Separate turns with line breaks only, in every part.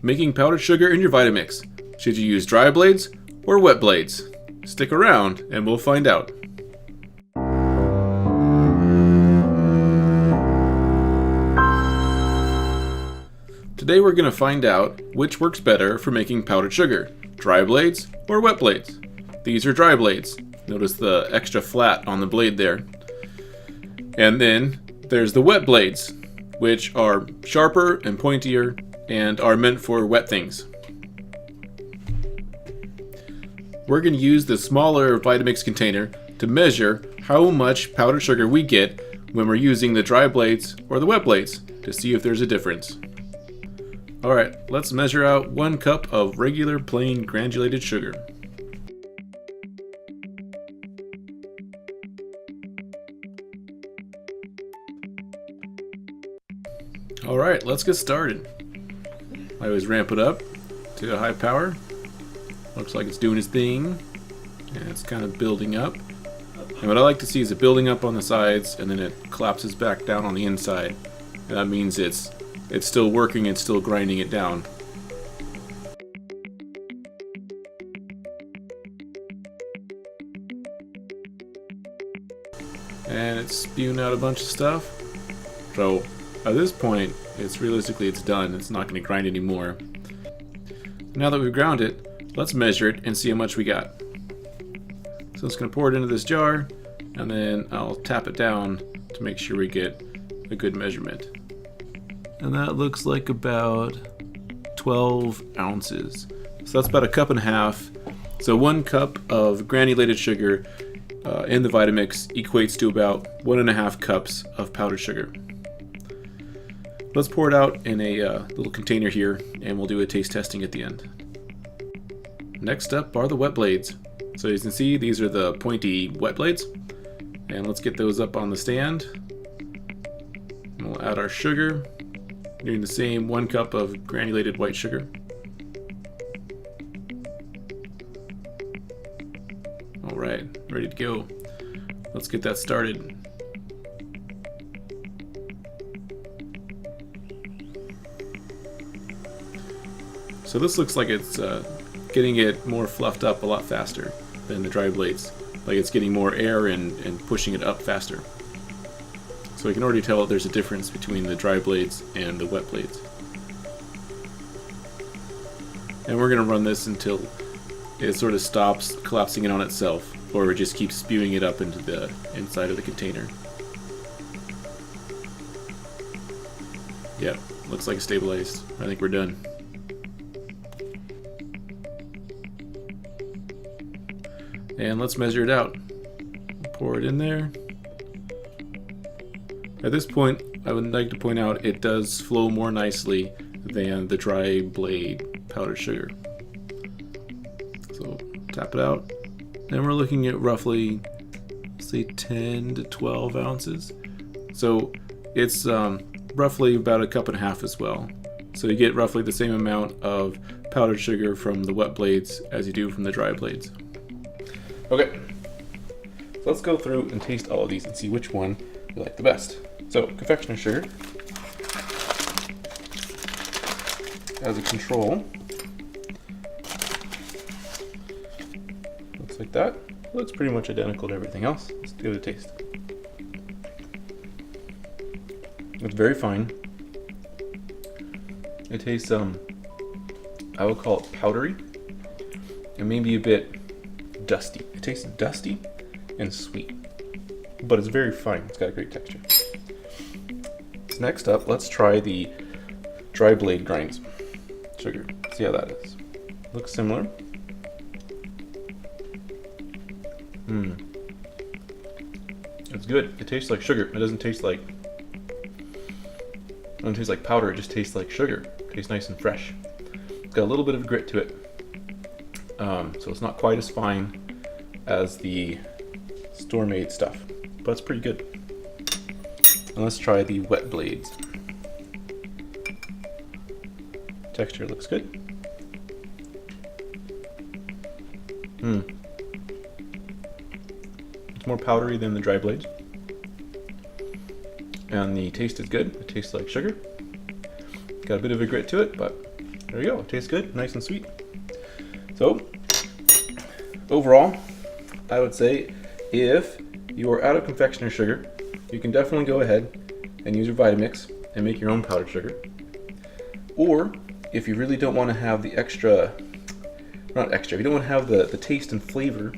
making powdered sugar in your Vitamix. Should you use dry blades or wet blades? Stick around and we'll find out. Today we're going to find out which works better for making powdered sugar, dry blades or wet blades. These are dry blades. Notice the extra flat on the blade there. And then there's the wet blades, which are sharper and pointier and are meant for wet things. We're going to use the smaller Vitamix container to measure how much powdered sugar we get when we're using the dry blades or the wet blades to see if there's a difference. Alright, let's measure out 1 cup of regular plain granulated sugar. Alright, let's get started. I always ramp it up to a high power. Looks like it's doing its thing. And it's kind of building up. And what I like to see is it building up on the sides and then it collapses back down on the inside. And that means it's still working and still grinding it down. And it's spewing out a bunch of stuff. So at this point, it's done. It's not going to grind anymore. Now that we've ground it, let's measure it and see how much we got. So it's going to pour it into this jar, and then I'll tap it down to make sure we get a good measurement. And that looks like about 12 ounces. So that's about 1.5 cups. So 1 cup of granulated sugar in the Vitamix equates to about 1.5 cups of powdered sugar. Let's pour it out in a little container here, and we'll do a taste testing at the end. Next up are the wet blades. So as you can see, these are the pointy wet blades. And let's get those up on the stand. And we'll add our sugar, doing the same 1 cup of granulated white sugar. Alright, ready to go. Let's get that started. So this looks like it's getting it more fluffed up a lot faster than the dry blades. Like it's getting more air and pushing it up faster. So we can already tell that there's a difference between the dry blades and the wet blades. And we're going to run this until it sort of stops collapsing in on itself, or it just keeps spewing it up into the inside of the container. Yep, looks like it's stabilized. I think we're done. And let's measure it out. Pour it in there. At this point, I would like to point out it does flow more nicely than the dry blade powdered sugar. So tap it out, and we're looking at roughly, say, 10 to 12 ounces. So it's roughly about 1.5 cups as well. So you get roughly the same amount of powdered sugar from the wet blades as you do from the dry blades. Okay, so let's go through and taste all of these and see which one you like the best. So, confectioner sugar as a control. Looks like that. Looks pretty much identical to everything else. Let's give it a taste. It's very fine. It tastes, I would call it powdery, and maybe a bit dusty. It tastes dusty and sweet, but it's very fine. It's got a great texture. So next up, let's try the dry blade grinds sugar. See how that is. Looks similar. It's good. It tastes like sugar. It doesn't taste like powder. It just tastes like sugar. It tastes nice and fresh. It's got a little bit of grit to it. So it's not quite as fine as the store-made stuff, but it's pretty good. And let's try the wet blades. Texture looks good. It's more powdery than the dry blades. And the taste is good. It tastes like sugar. Got a bit of a grit to it, but There you go. It tastes good, nice and sweet. So, overall, I would say if you are out of confectioner sugar, you can definitely go ahead and use your Vitamix and make your own powdered sugar. Or if you really don't want to have the if you don't want to have the taste and flavor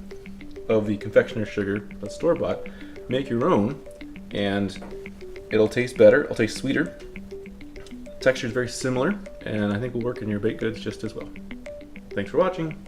of the confectioner sugar that's store-bought, make your own, and it'll taste better, it'll taste sweeter. Texture is very similar, and I think will work in your baked goods just as well. Thanks for watching.